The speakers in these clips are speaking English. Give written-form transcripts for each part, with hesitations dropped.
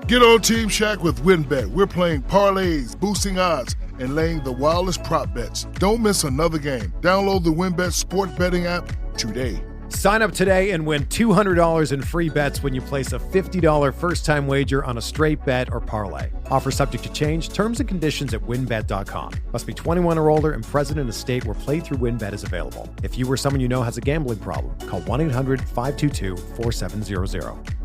Get on Team Shaq with WinBet. We're playing parlays, boosting odds, and laying the wildest prop bets. Don't miss another game. Download the WinBet sport betting app today. Sign up today and win $200 in free bets when you place a $50 first-time wager on a straight bet or parlay. Offer subject to change. Terms and conditions at winbet.com. Must be 21 or older and present in a state where playthrough WinBet is available. If you or someone you know has a gambling problem, call 1-800-522-4700.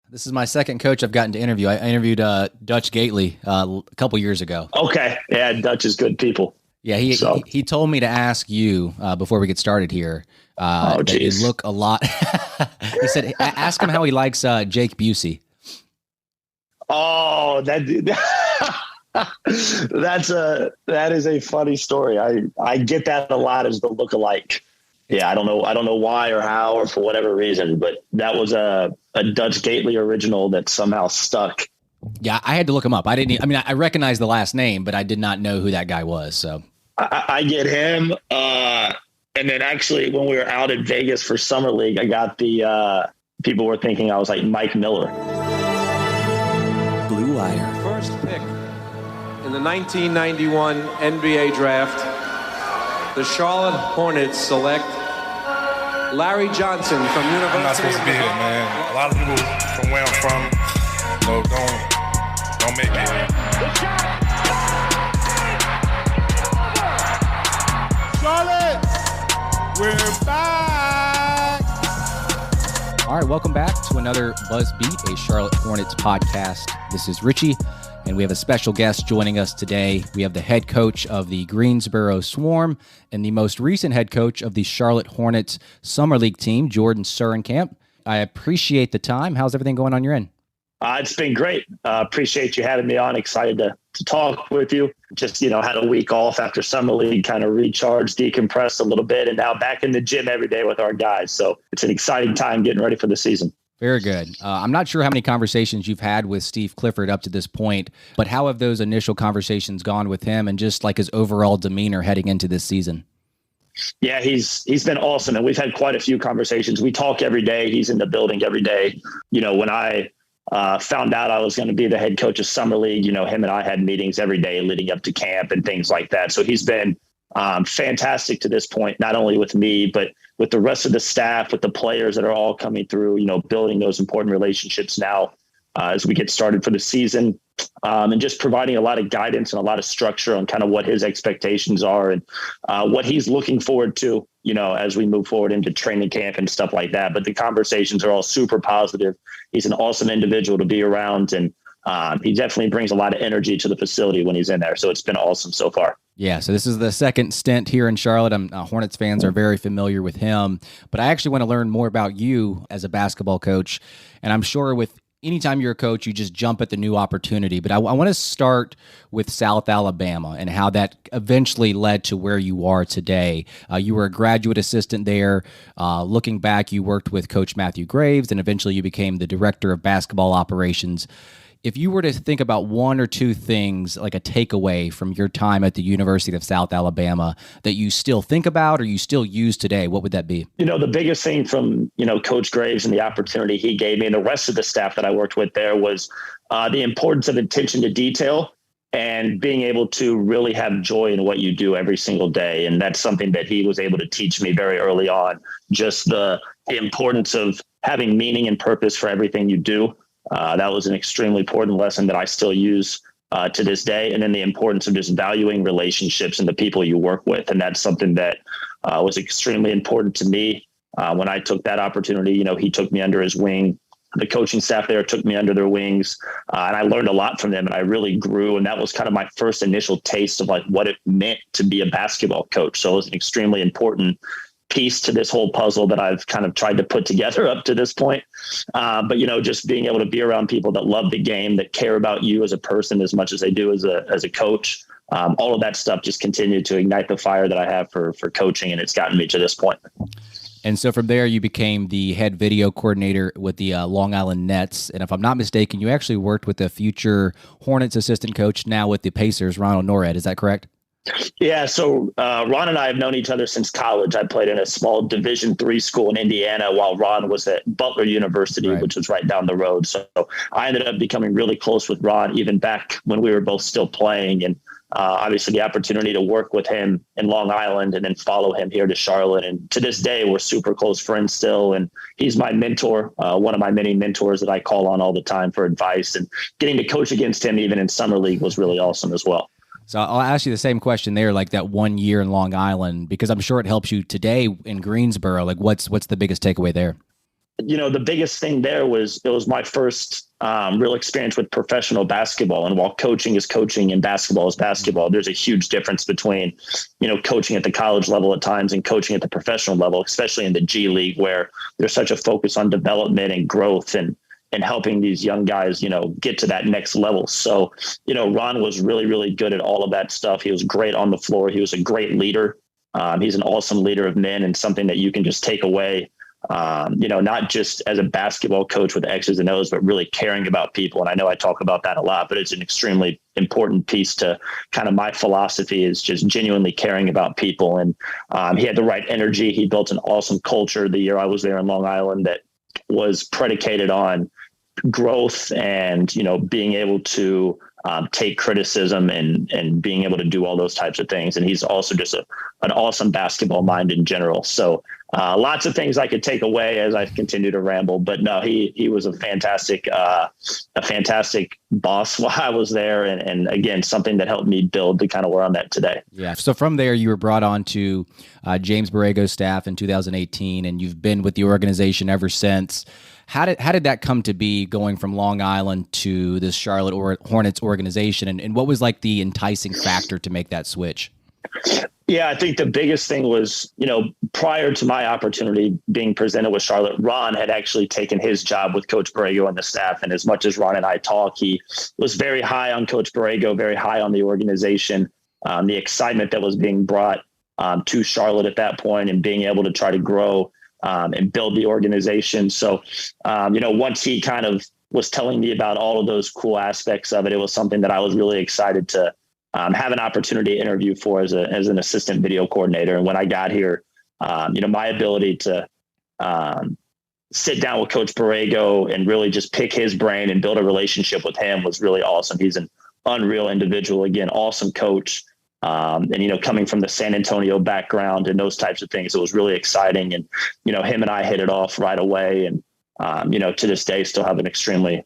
This is my second coach I've gotten to interview. I interviewed Dutch Gately a couple years ago. Okay. Yeah, Dutch is good people. Yeah, he told me to ask you before we get started here. That you look a lot. He said, ask him how he likes Jake Busey. Oh, that is a funny story. I get that a lot as the lookalike. Yeah, I don't know why or how or for whatever reason, but that was a Dutch Gately original that somehow stuck. Yeah, I had to look him up. I recognize the last name, but I did not know who that guy was. So I get him. And then actually when we were out in Vegas for Summer League, I got the people were thinking I was like Mike Miller. Blue Wire. First pick in the 1991 NBA draft, the Charlotte Hornets select Larry Johnson from University. I'm not supposed to be here, man. A lot of people from where I'm from, don't make it. Charlotte, we're back. All right, welcome back to another Buzz Beat, a Charlotte Hornets podcast. This is Richie, and we have a special guest joining us today. We have the head coach of the Greensboro Swarm and the most recent head coach of the Charlotte Hornets Summer League team, Jordan Surenkamp. I appreciate the time. How's everything going on your end? It's been great. Appreciate you having me on. Excited to talk with you. Just, had a week off after Summer League, kind of recharged, decompressed a little bit, and now back in the gym every day with our guys. So it's an exciting time getting ready for the season. Very good. I'm not sure how many conversations you've had with Steve Clifford up to this point, but how have those initial conversations gone with him and just like his overall demeanor heading into this season? Yeah, he's been awesome. And we've had quite a few conversations. We talk every day. He's in the building every day. When I found out I was going to be the head coach of Summer League, him and I had meetings every day leading up to camp and things like that. So he's been fantastic to this point, not only with me, but with the rest of the staff, with the players that are all coming through, building those important relationships now as we get started for the season, and just providing a lot of guidance and a lot of structure on kind of what his expectations are and what he's looking forward to, as we move forward into training camp and stuff like that. But the conversations are all super positive. He's an awesome individual to be around, and he definitely brings a lot of energy to the facility when he's in there. So it's been awesome so far. Yeah, so this is the second stint here in Charlotte. Hornets fans are very familiar with him, but I actually want to learn more about you as a basketball coach. And I'm sure with anytime you're a coach, you just jump at the new opportunity. But I want to start with South Alabama and how that eventually led to where you are today. You were a graduate assistant there. Looking back, you worked with Coach Matthew Graves, and eventually you became the director of basketball operations. If you were to think about one or two things, like a takeaway from your time at the University of South Alabama that you still think about or you still use today, what would that be? The biggest thing from, Coach Graves and the opportunity he gave me and the rest of the staff that I worked with there was the importance of attention to detail and being able to really have joy in what you do every single day. And that's something that he was able to teach me very early on, just the importance of having meaning and purpose for everything you do. That was an extremely important lesson that I still use to this day. And then the importance of just valuing relationships and the people you work with. And that's something that was extremely important to me. When I took that opportunity, he took me under his wing. The coaching staff there took me under their wings. And I learned a lot from them and I really grew. And that was kind of my first initial taste of like what it meant to be a basketball coach. So it was an extremely important piece to this whole puzzle that I've kind of tried to put together up to this point. But, just being able to be around people that love the game, that care about you as a person as much as they do as a coach, all of that stuff just continued to ignite the fire that I have for coaching. And it's gotten me to this point. And so from there, you became the head video coordinator with the Long Island Nets. And if I'm not mistaken, you actually worked with the future Hornets assistant coach now with the Pacers, Ronald Norred. Is that correct? Yeah, so Ron and I have known each other since college. I played in a small Division III school in Indiana while Ron was at Butler University, Right. which was right down the road. So I ended up becoming really close with Ron even back when we were both still playing. And obviously the opportunity to work with him in Long Island and then follow him here to Charlotte. And to this day, we're super close friends still. And he's my mentor, one of my many mentors that I call on all the time for advice. And getting to coach against him even in Summer League was really awesome as well. So I'll ask you the same question there, like that 1 year in Long Island, because I'm sure it helps you today in Greensboro. Like what's the biggest takeaway there? The biggest thing there was it was my first real experience with professional basketball. And while coaching is coaching and basketball is basketball, there's a huge difference between, coaching at the college level at times and coaching at the professional level, especially in the G League, where there's such a focus on development and growth and helping these young guys, get to that next level. So, Ron was really, really good at all of that stuff. He was great on the floor. He was a great leader. He's an awesome leader of men and something that you can just take away, not just as a basketball coach with X's and O's, but really caring about people. And I know I talk about that a lot, but it's an extremely important piece to kind of my philosophy is just genuinely caring about people. And he had the right energy. He built an awesome culture the year I was there in Long Island that was predicated on growth and, being able to take criticism and being able to do all those types of things. And he's also just an awesome basketball mind in general. So lots of things I could take away as I continue to ramble, but no, he was a fantastic boss while I was there. And again, something that helped me build to kind of where I'm at today. Yeah. So from there, you were brought on to James Borrego's staff in 2018, and you've been with the organization ever since. How did that come to be, going from Long Island to this Charlotte Hornets organization? And what was like the enticing factor to make that switch? Yeah, I think the biggest thing was, prior to my opportunity being presented with Charlotte, Ron had actually taken his job with Coach Borrego and the staff. And as much as Ron and I talk, he was very high on Coach Borrego, very high on the organization, the excitement that was being brought to Charlotte at that point and being able to try to grow and build the organization. So, once he kind of was telling me about all of those cool aspects of it, it was something that I was really excited to have an opportunity to interview for as an assistant video coordinator. And when I got here, my ability to sit down with Coach Borrego and really just pick his brain and build a relationship with him was really awesome. He's an unreal individual, again, awesome coach. And, coming from the San Antonio background and those types of things, it was really exciting. And, him and I hit it off right away. And, to this day, still have an extremely,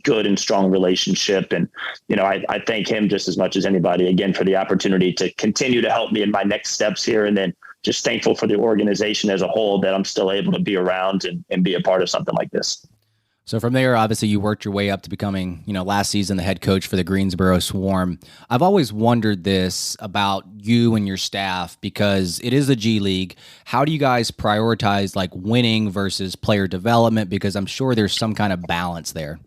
good and strong relationship. And, I thank him just as much as anybody, again, for the opportunity to continue to help me in my next steps here. And then just thankful for the organization as a whole that I'm still able to be around and be a part of something like this. So from there, obviously, you worked your way up to becoming, last season, the head coach for the Greensboro Swarm. I've always wondered this about you and your staff because it is a G League. How do you guys prioritize like winning versus player development? Because I'm sure there's some kind of balance there.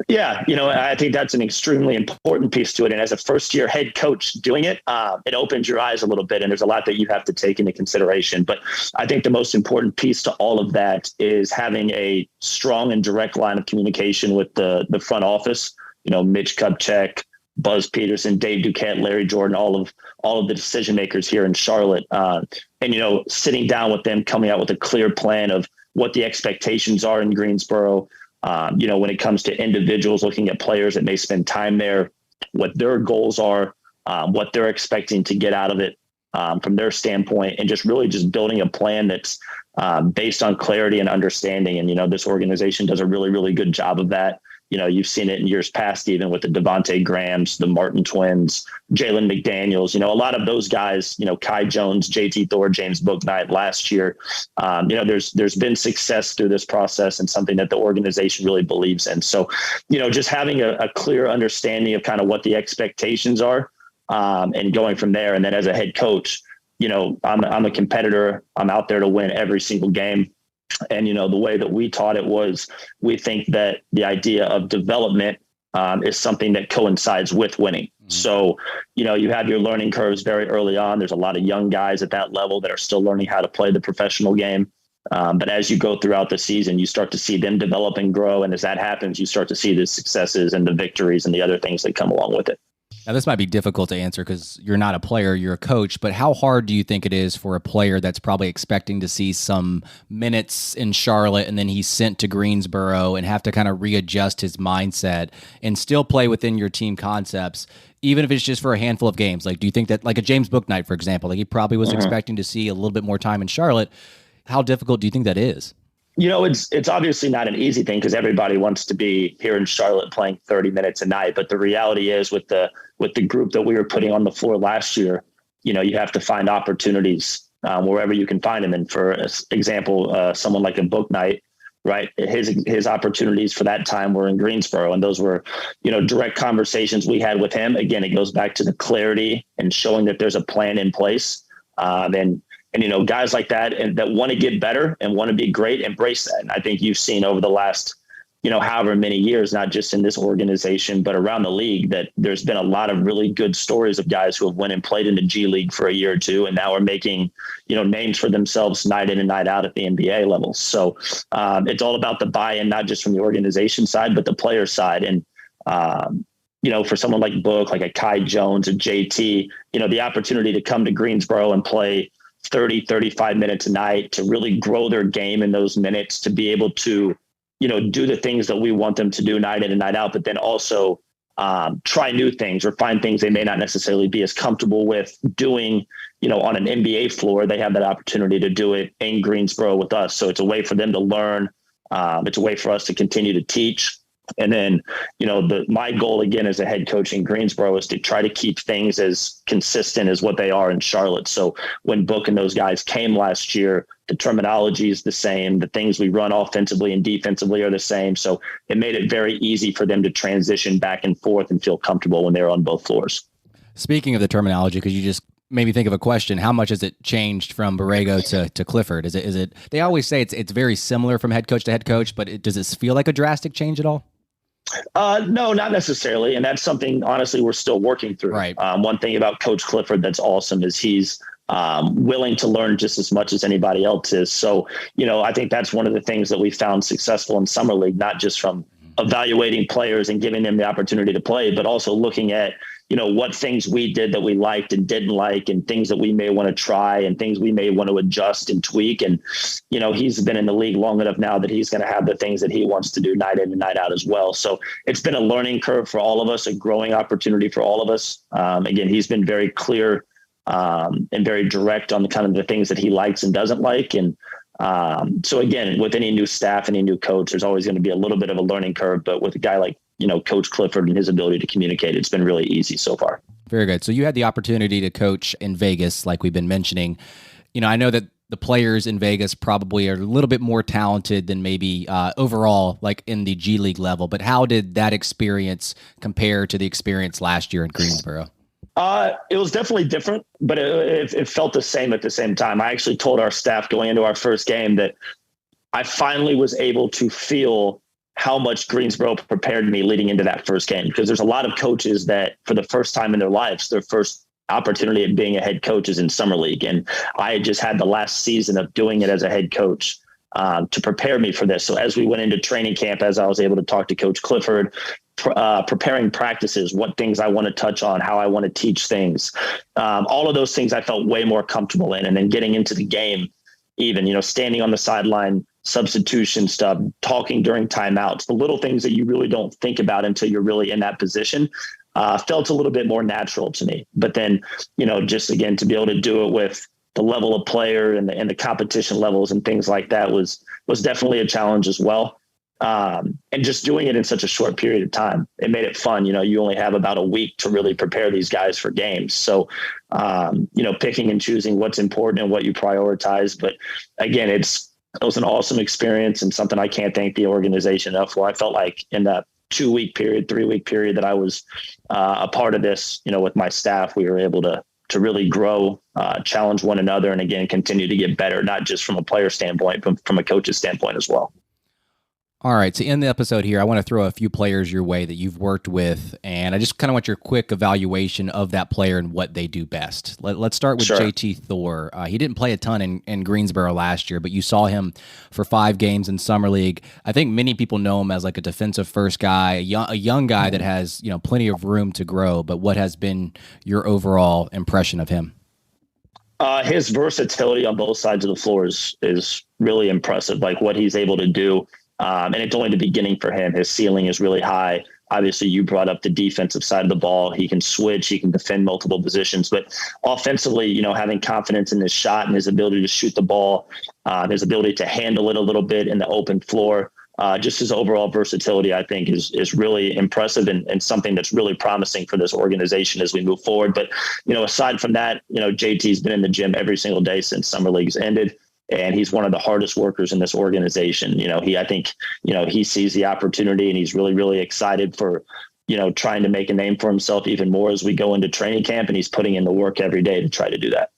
Yeah, I think that's an extremely important piece to it. And as a first-year head coach doing it, it opens your eyes a little bit, and there's a lot that you have to take into consideration. But I think the most important piece to all of that is having a strong and direct line of communication with the front office. Mitch Kupchak, Buzz Peterson, Dave Duquette, Larry Jordan, all of the decision makers here in Charlotte, and sitting down with them, coming out with a clear plan of what the expectations are in Greensboro. When it comes to individuals, looking at players that may spend time there, what their goals are, what they're expecting to get out of it from their standpoint, and just really just building a plan that's based on clarity and understanding. And, this organization does a really, really good job of that. You've seen it in years past, even with the Devontae Grahams, the Martin twins, Jalen McDaniels, a lot of those guys, Kai Jones, JT Thor, James Bouknight last year. There's been success through this process and something that the organization really believes in. So, just having a clear understanding of kind of what the expectations are and going from there. And then as a head coach, I'm a competitor. I'm out there to win every single game. And, the way that we taught it was we think that the idea of development is something that coincides with winning. Mm-hmm. So, you have your learning curves very early on. There's a lot of young guys at that level that are still learning how to play the professional game. But as you go throughout the season, you start to see them develop and grow. And as that happens, you start to see the successes and the victories and the other things that come along with it. Now, this might be difficult to answer because you're not a player, you're a coach, but how hard do you think it is for a player that's probably expecting to see some minutes in Charlotte and then he's sent to Greensboro and have to kind of readjust his mindset and still play within your team concepts, even if it's just for a handful of games? Like, do you think that, like a James Bouknight, for example, like he probably was expecting to see a little bit more time in Charlotte. How difficult do you think that is? It's obviously not an easy thing because everybody wants to be here in Charlotte playing 30 minutes a night. But the reality is with the group that we were putting on the floor last year, you have to find opportunities wherever you can find them. And for example, someone like a Bouknight, right? His opportunities for that time were in Greensboro. And those were, direct conversations we had with him. Again, it goes back to the clarity and showing that there's a plan in place. And guys like that and that want to get better and want to be great, embrace that. And I think you've seen over the last, however many years, not just in this organization, but around the league, that there's been a lot of really good stories of guys who have went and played in the G League for a year or two and now are making, names for themselves night in and night out at the NBA level. So it's all about the buy-in, not just from the organization side, but the player side. And, for someone like Book, like a Kai Jones, a JT, the opportunity to come to Greensboro and play 30, 35 minutes a night, to really grow their game in those minutes, to be able to, do the things that we want them to do night in and night out, but then also try new things or find things they may not necessarily be as comfortable with doing, on an NBA floor. They have that opportunity to do it in Greensboro with us. So it's a way for them to learn. It's a way for us to continue to teach. And then, my goal again as a head coach in Greensboro is to try to keep things as consistent as what they are in Charlotte. So when Book and those guys came last year, the terminology is the same. The things we run offensively and defensively are the same. So it made it very easy for them to transition back and forth and feel comfortable when they're on both floors. Speaking of the terminology, because you just made me think of a question, how much has it changed from Borrego to Clifford? Is it, they always say it's very similar from head coach to head coach, but does it feel like a drastic change at all? No, not necessarily. And that's something, honestly, we're still working through. Right. One thing about Coach Clifford that's awesome is he's willing to learn just as much as anybody else is. So, I think that's one of the things that we found successful in Summer League, not just from evaluating players and giving them the opportunity to play, but also looking at, what things we did that we liked and didn't like, and things that we may want to try and things we may want to adjust and tweak. And, he's been in the league long enough now that he's going to have the things that he wants to do night in and night out as well. So it's been a learning curve for all of us, a growing opportunity for all of us. Again, he's been very clear and very direct on the kind of the things that he likes and doesn't like. And so again, with any new staff, any new coach, there's always going to be a little bit of a learning curve, but with a guy like, Coach Clifford and his ability to communicate, it's been really easy so far. Very good. So you had the opportunity to coach in Vegas, like we've been mentioning. I know that the players in Vegas probably are a little bit more talented than maybe overall, like in the G League level, but how did that experience compare to the experience last year in Greensboro? It was definitely different, but it felt the same at the same time. I actually told our staff going into our first game that I finally was able to feel how much Greensboro prepared me leading into that first game, because there's a lot of coaches that for the first time in their lives, their first opportunity at being a head coach is in Summer League. And I had just had the last season of doing it as a head coach to prepare me for this. So as we went into training camp, as I was able to talk to Coach Clifford, preparing practices, what things I want to touch on, how I want to teach things, all of those things I felt way more comfortable in. And then getting into the game, even, standing on the sideline, substitution stuff, talking during timeouts, the little things that you really don't think about until you're really in that position, felt a little bit more natural to me. But then, just again, to be able to do it with the level of player and the competition levels and things like that was definitely a challenge as well. And just doing it in such a short period of time, it made it fun. You only have about a week to really prepare these guys for games. So, picking and choosing what's important and what you prioritize. But again, it was an awesome experience and something I can't thank the organization enough for. I felt like in that 2-week period, 3-week period that I was a part of this, with my staff, we were able to really grow, challenge one another, and again, continue to get better, not just from a player standpoint, but from a coach's standpoint as well. All right, to end the episode here, I want to throw a few players your way that you've worked with, and I just kind of want your quick evaluation of that player and what they do best. Let's start with JT Thor. He didn't play a ton in Greensboro last year, but you saw him for 5 games in Summer League. I think many people know him as like a defensive first guy, a young guy that has plenty of room to grow, but what has been your overall impression of him? His versatility on both sides of the floor is really impressive, like what he's able to do. And it's only the beginning for him. His ceiling is really high. Obviously, you brought up the defensive side of the ball. He can switch. He can defend multiple positions. But offensively, having confidence in his shot and his ability to shoot the ball, his ability to handle it a little bit in the open floor, just his overall versatility, I think, is really impressive and something that's really promising for this organization as we move forward. But, aside from that, JT's been in the gym every single day since Summer League's ended. And he's one of the hardest workers in this organization. I think he sees the opportunity and he's really, really excited for, trying to make a name for himself even more as we go into training camp, and he's putting in the work every day to try to do that.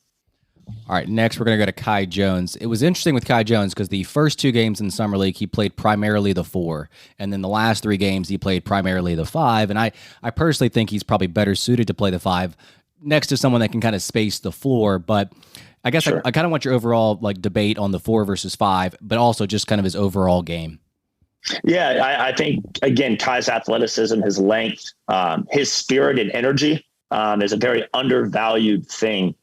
All right, next we're going to go to Kai Jones. It was interesting with Kai Jones because the first 2 games in Summer League, he played primarily the 4. And then the last 3 games, he played primarily the 5. And I personally think he's probably better suited to play the 5 next to someone that can kind of space the floor. But I guess I kind of want your overall debate on the 4 versus 5, but also just kind of his overall game. Yeah, I think, again, Kai's athleticism, his length, his spirit and energy is a very undervalued thing,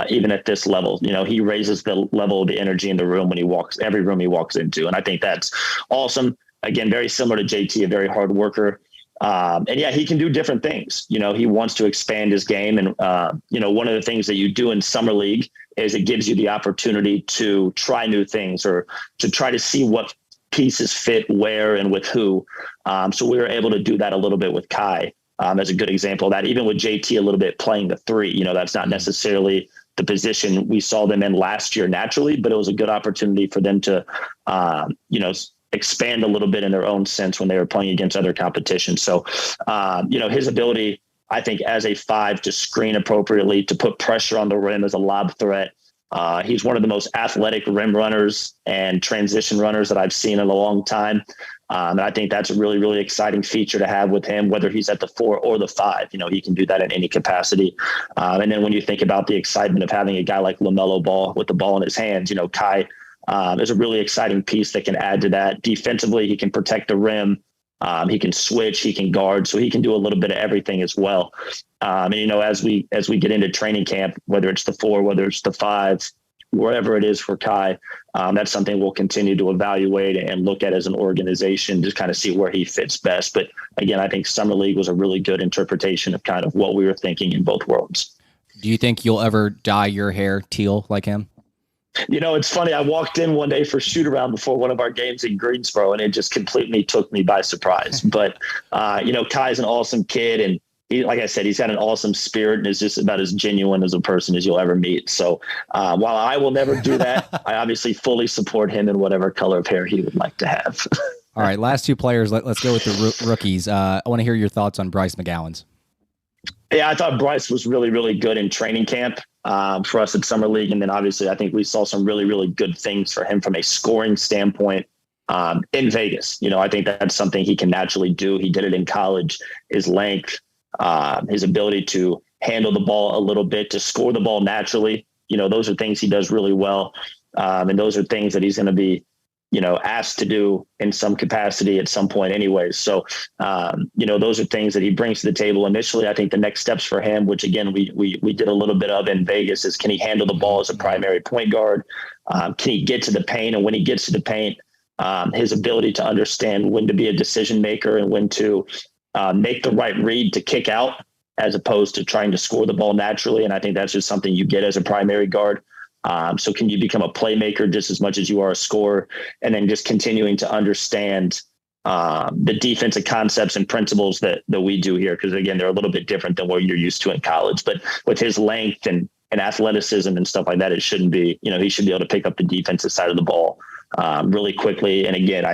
even at this level. He raises the level of the energy in the room when he walks, every room he walks into. And I think that's awesome. Again, very similar to JT, a very hard worker. And he can do different things. He wants to expand his game. And, one of the things that you do in Summer League is it gives you the opportunity to try new things or to try to see what pieces fit where and with who. So we were able to do that a little bit with Kai as a good example of that, even with JT a little bit playing the 3. That's not necessarily the position we saw them in last year naturally, but it was a good opportunity for them to, expand a little bit in their own sense when they were playing against other competition. So, his ability, I think, as a 5 to screen appropriately, to put pressure on the rim as a lob threat. He's one of the most athletic rim runners and transition runners that I've seen in a long time. And I think that's a really, really exciting feature to have with him, whether he's at the 4 or the 5. He can do that in any capacity. And then when you think about the excitement of having a guy like LaMelo Ball with the ball in his hands, Kai is a really exciting piece that can add to that. Defensively, he can protect the rim. He can switch, he can guard, so he can do a little bit of everything as well. And as we get into training camp, whether it's the 4, whether it's the 5, wherever it is for Kai, that's something we'll continue to evaluate and look at as an organization to kind of see where he fits best. But again, I think Summer League was a really good interpretation of kind of what we were thinking in both worlds. Do you think you'll ever dye your hair teal like him? It's funny. I walked in one day for shoot around before one of our games in Greensboro, and it just completely took me by surprise. But, Kai's an awesome kid. And he, like I said, he's got an awesome spirit and is just about as genuine as a person as you'll ever meet. So while I will never do that, I obviously fully support him in whatever color of hair he would like to have. All right. Last 2 players. Let's go with the rookies. I want to hear your thoughts on Bryce Mcgowan. Yeah, I thought Bryce was really, really good in training camp for us at Summer League. And then obviously I think we saw some really, really good things for him from a scoring standpoint in Vegas. I think that's something he can naturally do. He did it in college. His length, his ability to handle the ball a little bit, to score the ball naturally. Those are things he does really well. And those are things that he's going to be, asked to do in some capacity at some point anyways. So, those are things that he brings to the table. Initially, I think the next steps for him, which again, we did a little bit of in Vegas, is can he handle the ball as a primary point guard? Can he get to the paint? And when he gets to the paint, his ability to understand when to be a decision maker and when to make the right read to kick out as opposed to trying to score the ball naturally. And I think that's just something you get as a primary guard. So can you become a playmaker just as much as you are a scorer, and then just continuing to understand the defensive concepts and principles that we do here? Because again, they're a little bit different than what you're used to in college, but with his length and athleticism and stuff like that, it shouldn't be, he should be able to pick up the defensive side of the ball really quickly. And again,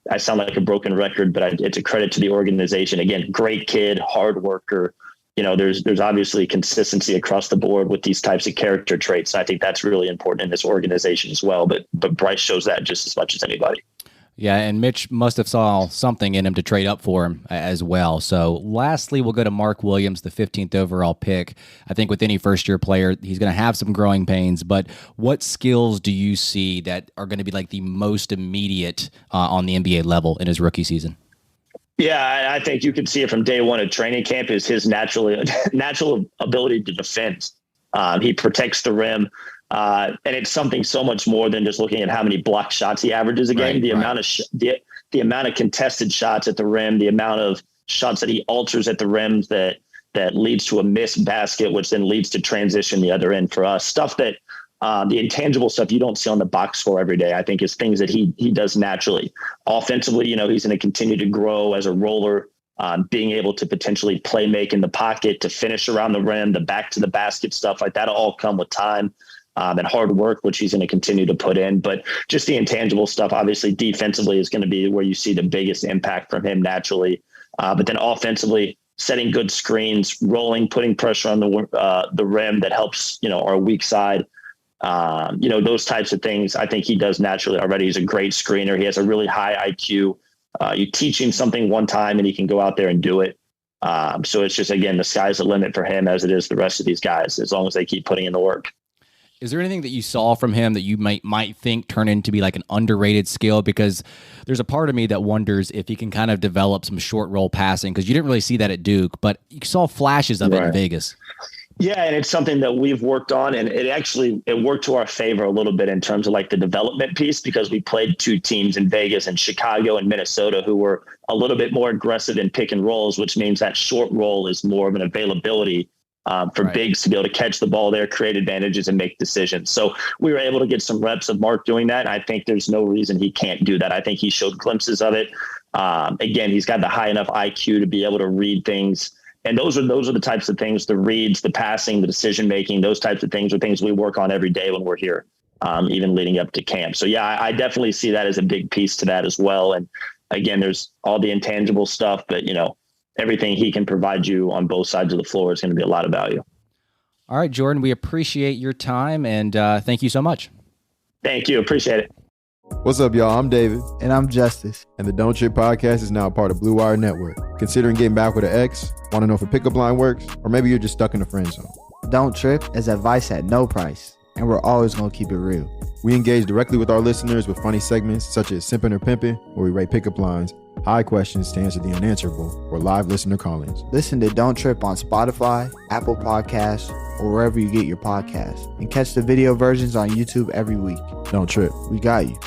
I sound like a broken record, but it's a credit to the organization. Again, great kid, hard worker. There's obviously consistency across the board with these types of character traits. I think that's really important in this organization as well. But Bryce shows that just as much as anybody. Yeah, and Mitch must have saw something in him to trade up for him as well. So lastly, we'll go to Mark Williams, the 15th overall pick. I think with any first-year player, he's going to have some growing pains, but what skills do you see that are going to be like the most immediate on the NBA level in his rookie season? Yeah, I think you can see it from day one at training camp is his natural ability to defend. He protects the rim. And it's something so much more than just looking at how many block shots he averages a game. The amount of contested shots at the rim, the amount of shots that he alters at the rim that leads to a missed basket, which then leads to transition the other end for us. Stuff that the intangible stuff you don't see on the box score every day, I think is things that he does naturally. Offensively, he's going to continue to grow as a roller. Being able to potentially play make in the pocket, to finish around the rim, the back to the basket stuff like that'll all come with time. And hard work, which he's going to continue to put in. But just the intangible stuff, obviously defensively is going to be where you see the biggest impact from him naturally. But then offensively, setting good screens, rolling, putting pressure on the rim that helps, our weak side. Those types of things I think he does naturally already. He's a great screener. He has a really high IQ. You teach him something one time and he can go out there and do it. So it's just, again, the sky's the limit for him as it is the rest of these guys, as long as they keep putting in the work. Is there anything that you saw from him that you might think turn into be like an underrated skill? Because there's a part of me that wonders if he can kind of develop some short roll passing, because you didn't really see that at Duke, but you saw flashes of it in Vegas. Yeah, and it's something that we've worked on, and it worked to our favor a little bit in terms of like the development piece, because we played two teams in Vegas and Chicago and Minnesota who were a little bit more aggressive in pick and rolls, which means that short roll is more of an availability for bigs to be able to catch the ball there, create advantages, and make decisions. So we were able to get some reps of Mark doing that. And I think there's no reason he can't do that. I think he showed glimpses of it. Again, he's got the high enough IQ to be able to read things. And those are the types of things, the reads, the passing, the decision-making, those types of things are things we work on every day when we're here, even leading up to camp. So yeah, I definitely see that as a big piece to that as well. And again, there's all the intangible stuff, but everything he can provide you on both sides of the floor is going to be a lot of value. All right, Jordan, we appreciate your time, and thank you so much. Thank you. Appreciate it. What's up, y'all? I'm David. And I'm Justice. And the Don't Trip podcast is now a part of Blue Wire Network. Considering getting back with an ex? Want to know if a pickup line works? Or maybe you're just stuck in the friend zone. Don't Trip is advice at no price, and we're always going to keep it real. We engage directly with our listeners with funny segments such as Simpin' or Pimpin', where we rate pickup lines, high questions to answer the unanswerable, or live listener call-ins. Listen to Don't Trip on Spotify, Apple Podcasts, or wherever you get your podcasts. And catch the video versions on YouTube every week. Don't trip. We got you.